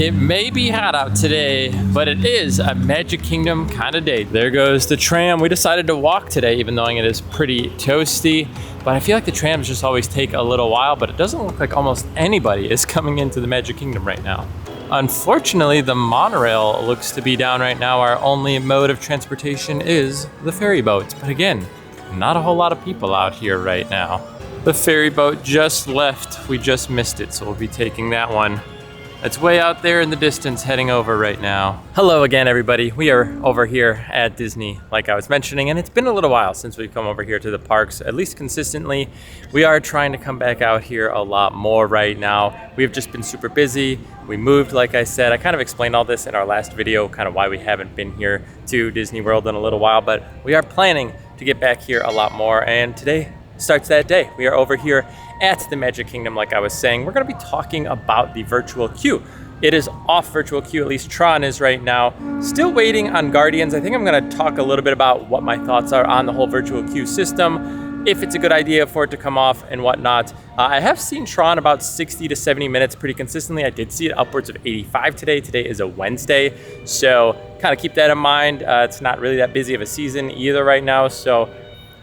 It may be hot out today, but it is a Magic Kingdom kind of day. There goes the tram. We decided to walk today, even though it is pretty toasty. But I feel like the trams just always take a little while, but it doesn't look like almost anybody is coming into the Magic Kingdom right now. Unfortunately, the monorail looks to be down right now. Our only mode of transportation is the ferry boat. But again, not a whole lot of people out here right now. The ferry boat just left. We just missed it, so we'll be taking that one. It's way out there in the distance heading over right now. Hello again, everybody. We are over here at Disney, like I was mentioning, and it's been a little while since we've come over here to the parks, at least consistently. We are trying to come back out here a lot more right now. We've just been super busy. We moved, like I said. I kind of explained all this in our last video, kind of why we haven't been here to Disney World in a little while, but we are planning to get back here a lot more, and today starts that day. We are over here at the Magic Kingdom, like I was saying. We're going to be talking about the virtual queue. It is off virtual queue, at least Tron is right now. Still waiting on Guardians. I think I'm going to talk a little bit about what my thoughts are on the whole virtual queue system, if it's a good idea for it to come off and whatnot. I have seen Tron about 60 to 70 minutes pretty consistently. I did see it upwards of 85 today. Today is a Wednesday, so kind of keep that in mind. It's not really that busy of a season either right now, so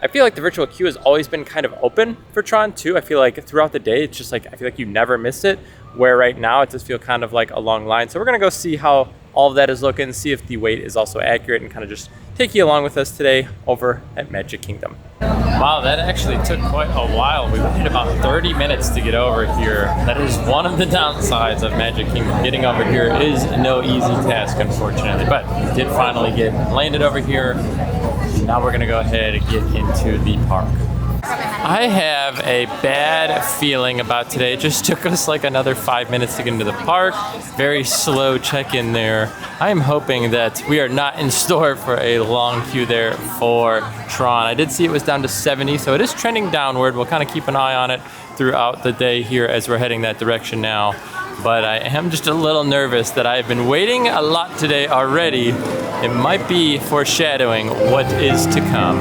I feel like the virtual queue has always been kind of open for Tron too. I feel like throughout the day, it's just like, I feel like you never miss it, where right now it does feel kind of like a long line. So we're gonna go see how all of that is looking, see if the wait is also accurate, and kind of just take you along with us today over at Magic Kingdom. Wow, that actually took quite a while. We waited about 30 minutes to get over here. That is one of the downsides of Magic Kingdom. Getting over here is no easy task, unfortunately, but we did finally get landed over here. Now we're gonna go ahead and get into the park. I have a bad feeling about today. It just took us like another 5 minutes to get into the park. Very slow check-in there. I am hoping that we are not in store for a long queue there for Tron. I did see it was down to 70, so it is trending downward. We'll kind of keep an eye on it throughout the day here as we're heading that direction now. But I am just a little nervous that I've been waiting a lot today already. It might be foreshadowing what is to come.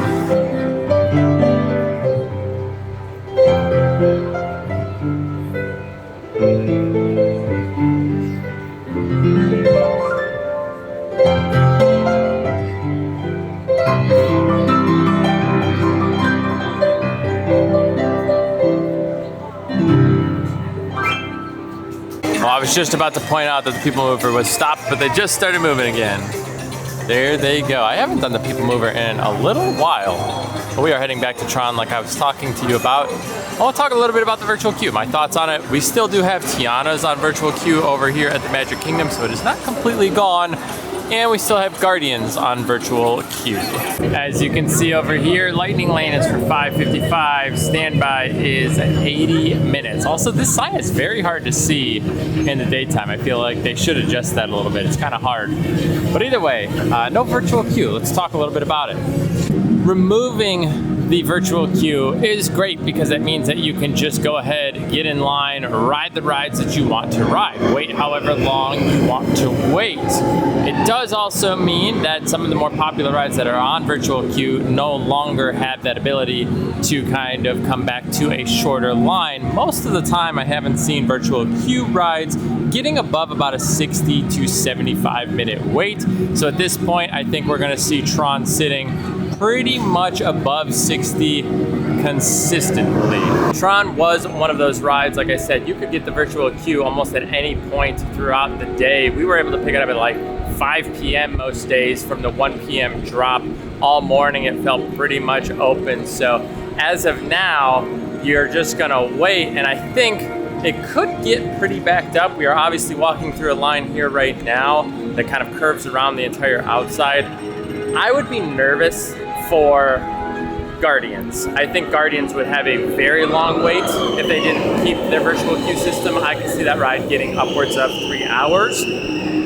Well, I was just about to point out that the people mover was stopped, but they just started moving again. There they go. I haven't done the people mover in a little while, but we are heading back to Tron like I was talking to you about. I'll talk a little bit about the virtual queue, my thoughts on it. We still do have Tiana's on virtual queue over here at the Magic Kingdom, so it is not completely gone. And we still have Guardians on virtual queue. As you can see over here, Lightning Lane is for 5:55. Standby is 80 minutes. Also, this sign is very hard to see in the daytime. I feel like they should adjust that a little bit. It's kind of hard. But either way, no virtual queue. Let's talk a little bit about it. Removing the virtual queue is great because that means that you can just go ahead, get in line, ride the rides that you want to ride, wait however long you want to wait. It does also mean that some of the more popular rides that are on virtual queue no longer have that ability to kind of come back to a shorter line. Most of the time I haven't seen virtual queue rides getting above about a 60 to 75 minute wait. So at this point, I think we're gonna see Tron sitting pretty much above 60 consistently. Tron was one of those rides, like I said, you could get the virtual queue almost at any point throughout the day. We were able to pick it up at like 5 p.m. most days from the 1 p.m. drop. All morning it felt pretty much open. So as of now, you're just gonna wait, and I think it could get pretty backed up. We are obviously walking through a line here right now that kind of curves around the entire outside. I would be nervous for Guardians. I think Guardians would have a very long wait if they didn't keep their virtual queue system. I can see that ride getting upwards of 3 hours.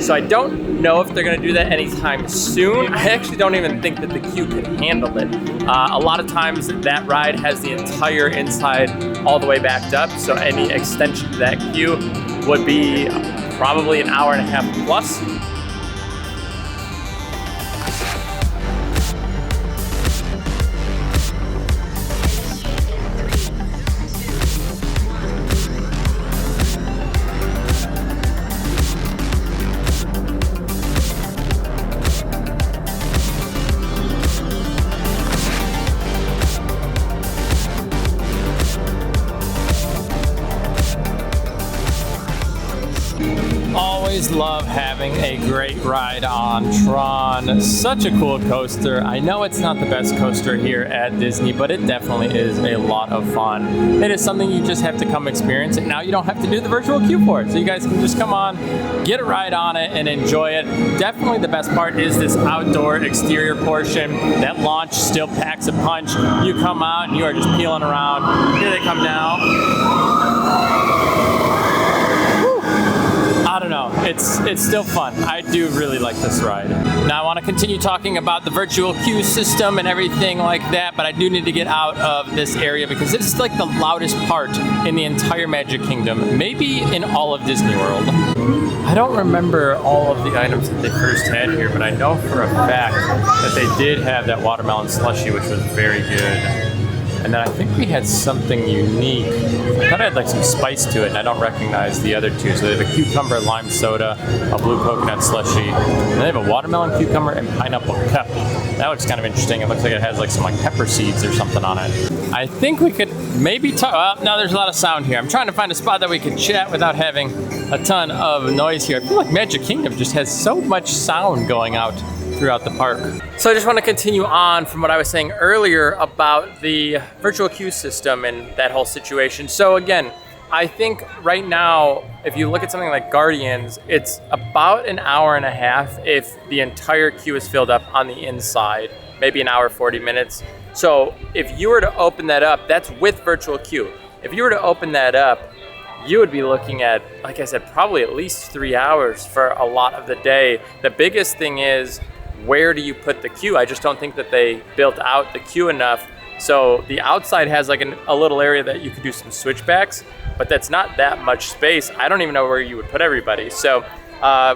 So I don't know if they're gonna do that anytime soon. I actually don't even think that the queue can handle it. A lot of times that ride has the entire inside all the way backed up, so any extension to that queue would be probably an hour and a half plus. Always love having a great ride on Tron. Such a cool coaster. I know it's not the best coaster here at Disney, but it definitely is a lot of fun. It is something you just have to come experience, and now you don't have to do the virtual queue for it. So you guys can just come on, get a ride on it, and enjoy it. Definitely the best part is this outdoor exterior portion. That launch still packs a punch. You come out and you are just peeling around. Here they come now. I don't know, it's still fun. I do really like this ride. Now I want to continue talking about the virtual queue system and everything like that, but I do need to get out of this area because this is like the loudest part in the entire Magic Kingdom, maybe in all of Disney World. I don't remember all of the items that they first had here, but I know for a fact that they did have that watermelon slushie, which was very good. And then I think we had something unique. I thought it had like some spice to it, and I don't recognize the other two. So they have a cucumber lime soda, a blue coconut slushie, and they have a watermelon, cucumber, and pineapple cup. That looks kind of interesting. It looks like it has like some like pepper seeds or something on it. I think we could maybe talk. Well, now there's a lot of sound here. I'm trying to find a spot that we can chat without having a ton of noise here. I feel like Magic Kingdom just has so much sound going out throughout the park. So I just want to continue on from what I was saying earlier about the virtual queue system and that whole situation. So again, I think right now, if you look at something like Guardians, it's about an hour and a half if the entire queue is filled up on the inside, maybe an hour, 40 minutes. So if you were to open that up, that's with virtual queue. If you were to open that up, you would be looking at, like I said, probably at least 3 hours for a lot of the day. The biggest thing is, where do you put the queue? I just don't think that they built out the queue enough. So the outside has like a little area that you could do some switchbacks, but that's not that much space. I don't even know where you would put everybody. So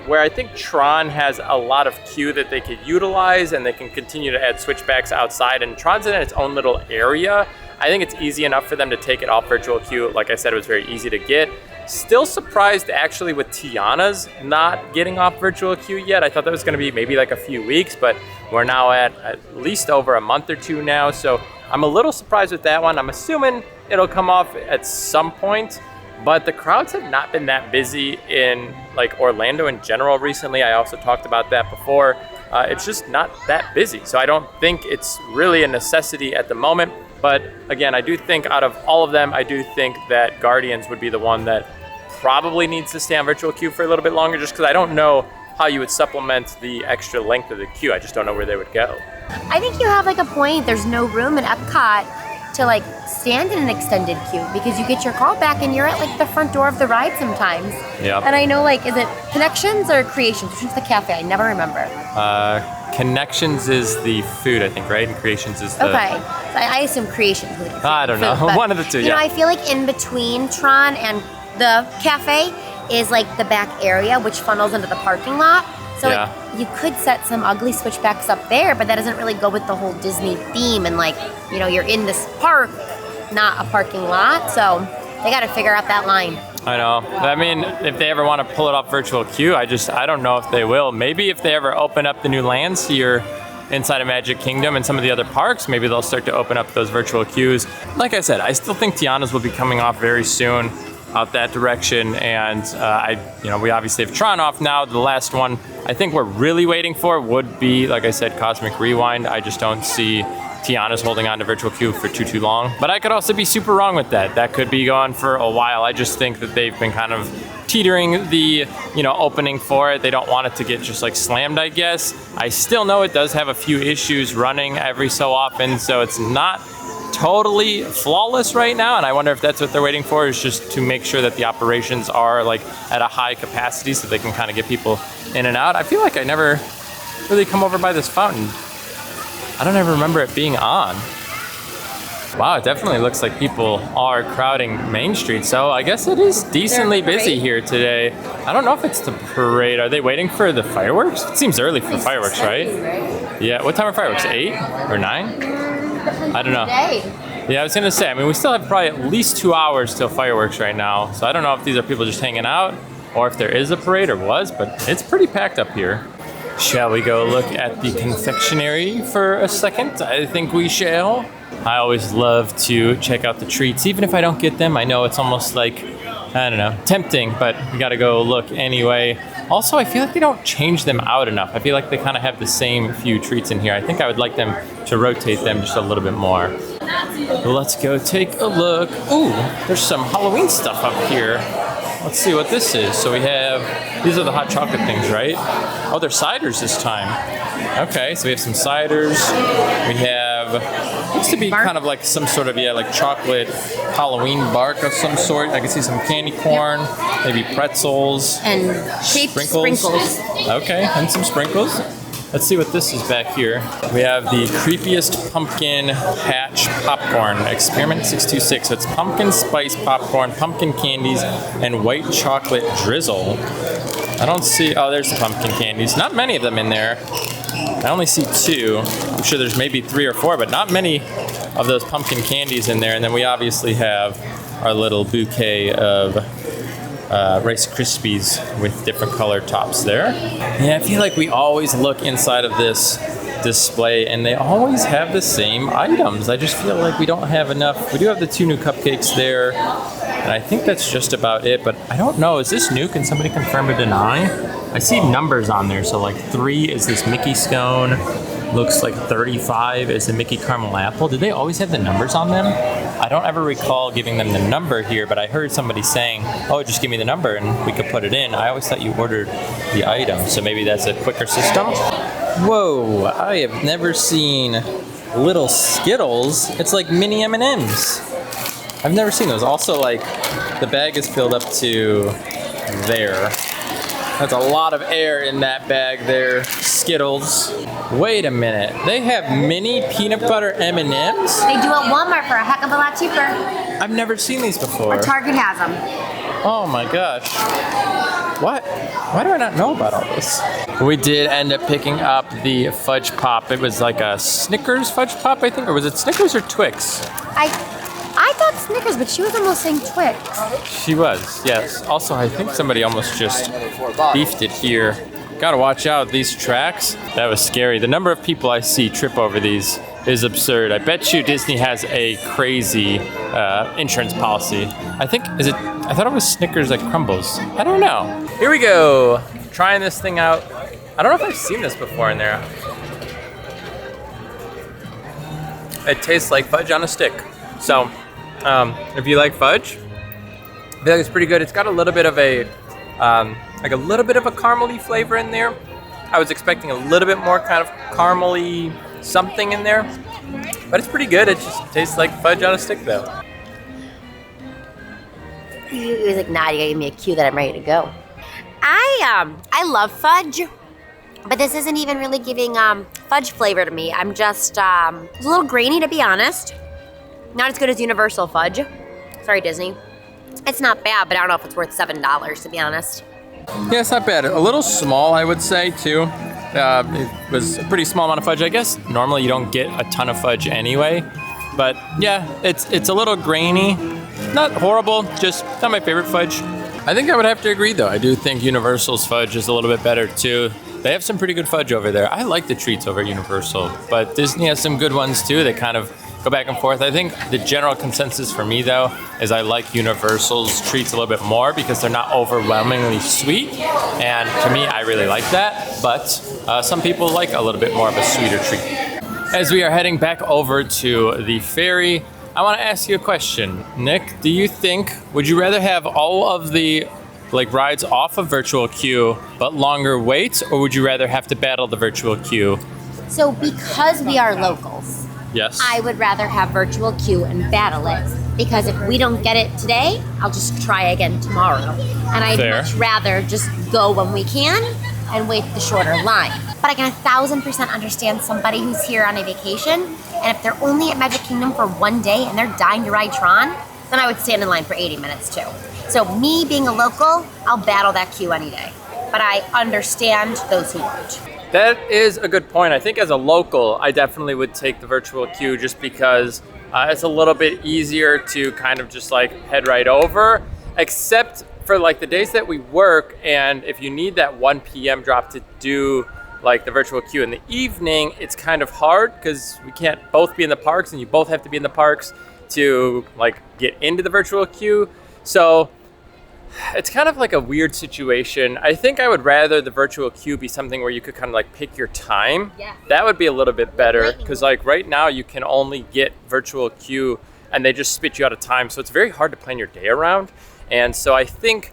where I think Tron has a lot of queue that they could utilize and they can continue to add switchbacks outside, and Tron's in its own little area, I think it's easy enough for them to take it off virtual queue. Like I said, it was very easy to get. Still surprised actually with Tiana's not getting off virtual queue yet. I thought that was gonna be maybe like a few weeks, but we're now at least over a month or two now. So I'm a little surprised with that one. I'm assuming it'll come off at some point, but the crowds have not been that busy in like Orlando in general recently. I also talked about that before. It's just not that busy. So I don't think it's really a necessity at the moment. But again, I do think out of all of them, I do think that Guardians would be the one that probably needs to stay on virtual queue for a little bit longer, just because I don't know how you would supplement the extra length of the queue. I just don't know where they would go. I think you have like a point. There's no room in Epcot to like stand in an extended queue because you get your call back and you're at like the front door of the ride sometimes. Yeah. And I know like, is it Connections or Creations? Which one's the cafe? I never remember. Connections is the food, I think, right? And Creations is the... Okay. So I assume Creations is the I don't know. food, One of the two, You know, I feel like in between Tron and the cafe is like the back area, which funnels into the parking lot. So like, you could set some ugly switchbacks up there, but that doesn't really go with the whole Disney theme. And like, you know, you're in this park, not a parking lot. So they got to figure out that line. I know. I mean, if they ever want to pull it off virtual queue, I don't know if they will. Maybe if they ever open up the new lands here inside of Magic Kingdom and some of the other parks, maybe they'll start to open up those virtual queues. Like I said, I still think Tiana's will be coming off very soon out that direction, and we obviously have Tron off now. The last one I think we're really waiting for would be, like I said, Cosmic Rewind. I just don't see Tiana's holding on to virtual queue for too long. But I could also be super wrong with that. That could be going for a while. I just think that they've been kind of teetering the opening for it. They don't want it to get just like slammed, I guess. I still know it does have a few issues running every so often, so it's not totally flawless right now, and I wonder if that's what they're waiting for, is just to make sure that the operations are like at a high capacity so they can kind of get people in and out. I feel like I never really come over by this fountain. I don't ever remember it being on. Wow, it definitely looks like people are crowding Main Street, so I guess it is decently busy here today. I don't know if it's the parade. Are they waiting for the fireworks? It seems early for fireworks, right? Yeah, what time are fireworks? 8 or 9? I don't know. Yeah, I was gonna say, I mean, we still have probably at least 2 hours till fireworks right now, so I don't know if these are people just hanging out or if there is a parade or was, but it's pretty packed up here. Shall we go look at the confectionery for a second? I think we shall. I always love to check out the treats, even if I don't get them. I know it's almost like I don't know, tempting, but we gotta go look anyway. Also, I feel like they don't change them out enough. I feel like they kind of have the same few treats in here. I think I would like them to rotate them just a little bit more. Let's go take a look. Ooh, there's some Halloween stuff up here. Let's see what this is. So we have, these are the hot chocolate things, right? Oh, they're ciders this time. Okay, so we have some ciders. We have, looks to be kind of like some sort of, like chocolate Halloween bark of some sort. I can see some candy corn, maybe pretzels. And shaped sprinkles. Okay, and some sprinkles. Let's see what this is back here. We have the creepiest pumpkin patch popcorn, Experiment 626. So it's pumpkin spice popcorn, pumpkin candies, and white chocolate drizzle. I don't see, oh, there's the pumpkin candies. Not many of them in there. I only see 2. I'm sure there's maybe 3 or 4, but not many of those pumpkin candies in there. And then we obviously have our little bouquet of Rice Krispies with different color tops there. Yeah, I feel like we always look inside of this display and they always have the same items. I just feel like we don't have enough. We do have the 2 new cupcakes there, and I think that's just about it, but I don't know. Is this new? Can somebody confirm or deny? I see numbers on there, so like 3 is this Mickey scone. Looks like 35 is the Mickey caramel apple. Did they always have the numbers on them? I don't ever recall giving them the number here, but I heard somebody saying, oh, just give me the number and we could put it in. I always thought you ordered the item, so maybe that's a quicker system. Whoa, I have never seen little Skittles. It's like mini M&Ms. I've never seen those. Also, like, the bag is filled up to there. That's a lot of air in that bag there. Skittles. Wait a minute. They have mini peanut butter M&Ms? They do at Walmart for a heck of a lot cheaper. I've never seen these before. Or Target has them. Oh my gosh. What? Why do I not know about all this? We did end up picking up the fudge pop. It was like a Snickers fudge pop, I think. Or was it Snickers or Twix? I thought Snickers, but she was almost saying Twix. She was, yes. Also, I think somebody almost just beefed it here. Gotta watch out, these tracks. That was scary. The number of people I see trip over these is absurd. I bet you Disney has a crazy insurance policy. I thought it was Snickers that crumbles. I don't know. Here we go. Trying this thing out. I don't know if I've seen this before in there. It tastes like fudge on a stick. So, if you like fudge, I feel like it's pretty good. It's got a little bit of a caramely flavor in there. I was expecting a little bit more kind of caramely something in there, but it's pretty good. It just tastes like fudge on a stick, though. He was like, nah, you gotta give me a cue that I'm ready to go. I love fudge, but this isn't even really giving fudge flavor to me. I'm just, it's a little grainy, to be honest. Not as good as Universal fudge. Sorry, Disney. It's not bad, but I don't know if it's worth $7, to be honest. Yeah, it's not bad. A little small, I would say, too. It was a pretty small amount of fudge. I guess normally you don't get a ton of fudge anyway. But yeah, it's a little grainy. Not horrible, just not my favorite fudge. I think I would have to agree, though. I do think Universal's fudge is a little bit better, too. They have some pretty good fudge over there. I like the treats over at Universal, but Disney has some good ones, too. They kind of go back and forth. I think the general consensus for me, though, is I like Universal's treats a little bit more because they're not overwhelmingly sweet. And to me, I really like that. But some people like a little bit more of a sweeter treat. As we are heading back over to the ferry, I want to ask you a question. Nick, do you think, would you rather have all of the rides off of virtual queue but longer waits, or would you rather have to battle the virtual queue? So because we are locals, yes, I would rather have virtual queue and battle it, because if we don't get it today, I'll just try again tomorrow. And I'd much rather just go when we can and wait the shorter line. But I can 1,000% understand somebody who's here on a vacation, and if they're only at Magic Kingdom for one day and they're dying to ride Tron, then I would stand in line for 80 minutes too. So me being a local, I'll battle that queue any day. But I understand those who won't. That is a good point. I think as a local, I definitely would take the virtual queue just because it's a little bit easier to kind of just head right over, except for the days that we work, and if you need that 1 p.m. drop to do the virtual queue in the evening, it's kind of hard because we can't both be in the parks, and you both have to be in the parks to get into the virtual queue. So It's kind of like a weird situation. I think I would rather the virtual queue be something where you could kind of like pick your time. Yeah. That would be a little bit better, because like right now you can only get virtual queue and they just spit you out of time. So it's very hard to plan your day around. And so I think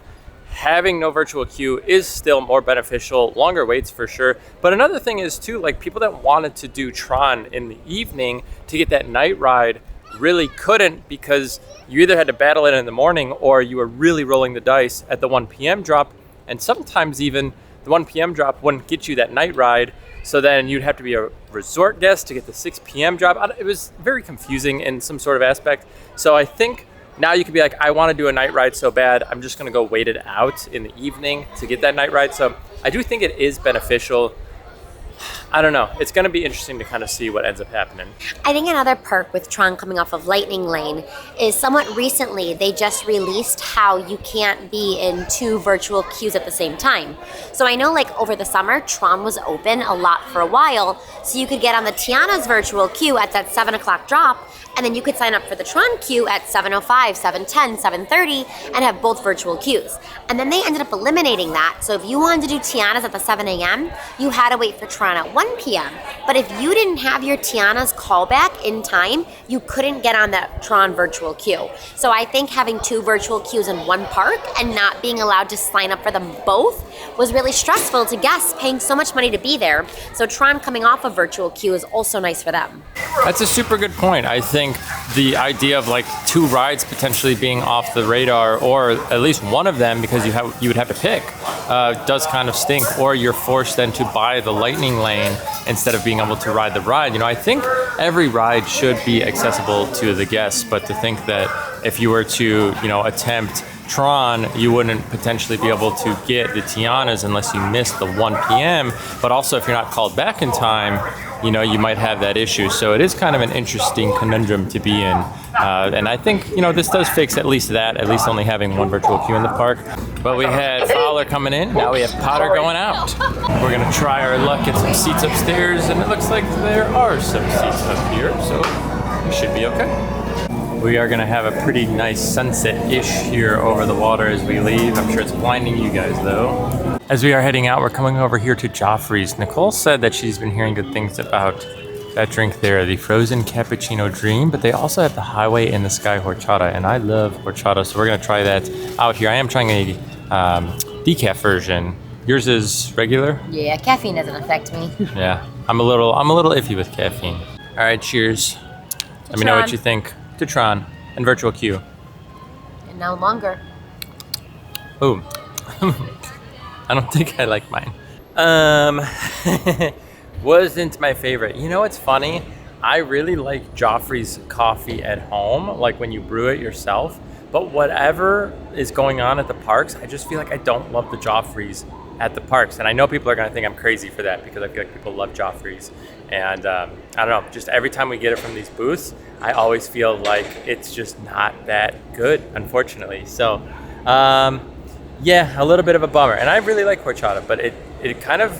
having no virtual queue is still more beneficial. Longer waits for sure. But another thing is too, like people that wanted to do Tron in the evening to get that night ride really couldn't, because you either had to battle it in the morning or you were really rolling the dice at the 1 p.m. drop. And sometimes even the 1 p.m. drop wouldn't get you that night ride. So then you'd have to be a resort guest to get the 6 p.m. drop. It was very confusing in some sort of aspect. So I think now you could be like, I want to do a night ride so bad, I'm just going to go wait it out in the evening to get that night ride. So I do think it is beneficial. I don't know. It's going to be interesting to kind of see what ends up happening. I think another perk with Tron coming off of Lightning Lane is somewhat recently they just released how you can't be in 2 virtual queues at the same time. So I know like over the summer, Tron was open a lot for a while, so you could get on the Tiana's virtual queue at that 7 o'clock drop, and then you could sign up for the Tron queue at 7:05, 7:10, 7:30, and have both virtual queues. And then they ended up eliminating that. So if you wanted to do Tiana's at the 7 a.m., you had to wait for Tron at 1 p.m. But if you didn't have your Tiana's callback in time, you couldn't get on that Tron virtual queue. So I think having 2 virtual queues in one park and not being allowed to sign up for them both was really stressful to guests paying so much money to be there. So Tron coming off a virtual queue is also nice for them. That's a super good point. I think the idea of like 2 rides potentially being off the radar, or at least one of them, because you would have to pick, does kind of stink. Or you're forced then to buy the Lightning Lane instead of being able to ride the ride. You know, I think every ride should be accessible to the guests, but to think that if you were to, you know, attempt Tron, you wouldn't potentially be able to get the Tiana's unless you missed the 1 p.m. But also, if you're not called back in time, you know, you might have that issue. So it is kind of an interesting conundrum to be in. And I think, you know, this does fix at least that, at least only having 1 virtual queue in the park. But we had Fowler coming in, now we have Potter going out. We're gonna try our luck at some seats upstairs, and it looks like there are some seats up here, so we should be okay. We are gonna have a pretty nice sunset-ish here over the water as we leave. I'm sure it's blinding you guys though. As we are heading out, we're coming over here to Joffrey's. Nicole said that she's been hearing good things about that drink there, the frozen cappuccino dream, but they also have the highway and the sky horchata, and I love horchata, so we're gonna try that out here. I am trying a decaf version. Yours is regular? Yeah, caffeine doesn't affect me. Yeah, I'm a little iffy with caffeine. All right, cheers. Let me know what you think. To Tron and virtual queue. And no longer. Ooh. I don't think I like mine. Wasn't my favorite. You know what's funny? I really like Joffrey's coffee at home, like when you brew it yourself. But whatever is going on at the parks, I just feel like I don't love the Joffrey's at the parks. And I know people are gonna think I'm crazy for that, because I feel like people love Joffrey's. And I don't know, just every time we get it from these booths, I always feel like it's just not that good, unfortunately. So, yeah, a little bit of a bummer. And I really like horchata, but it kind of,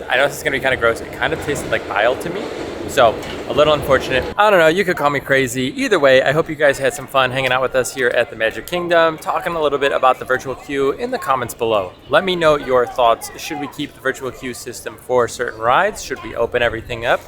I know this is gonna be kind of gross, it kind of tasted like bile to me. So, a little unfortunate. I don't know, you could call me crazy. Either way, I hope you guys had some fun hanging out with us here at the Magic Kingdom, talking a little bit about the virtual queue in the comments below. Let me know your thoughts. Should we keep the virtual queue system for certain rides? Should we open everything up?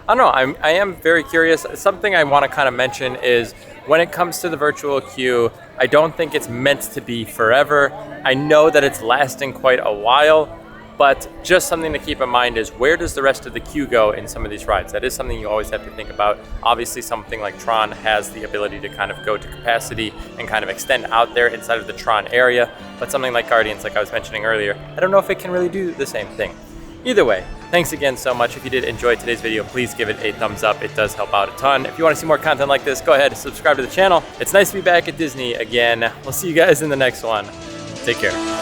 I don't know, I am very curious. Something I want to kind of mention is when it comes to the virtual queue, I don't think it's meant to be forever. I know that it's lasting quite a while, but just something to keep in mind is, where does the rest of the queue go in some of these rides? That is something you always have to think about. Obviously, something like Tron has the ability to kind of go to capacity and kind of extend out there inside of the Tron area, but something like Guardians, like I was mentioning earlier, I don't know if it can really do the same thing. Either way, thanks again so much. If you did enjoy today's video, please give it a thumbs up. It does help out a ton. If you want to see more content like this, go ahead and subscribe to the channel. It's nice to be back at Disney again. We'll see you guys in the next one. Take care.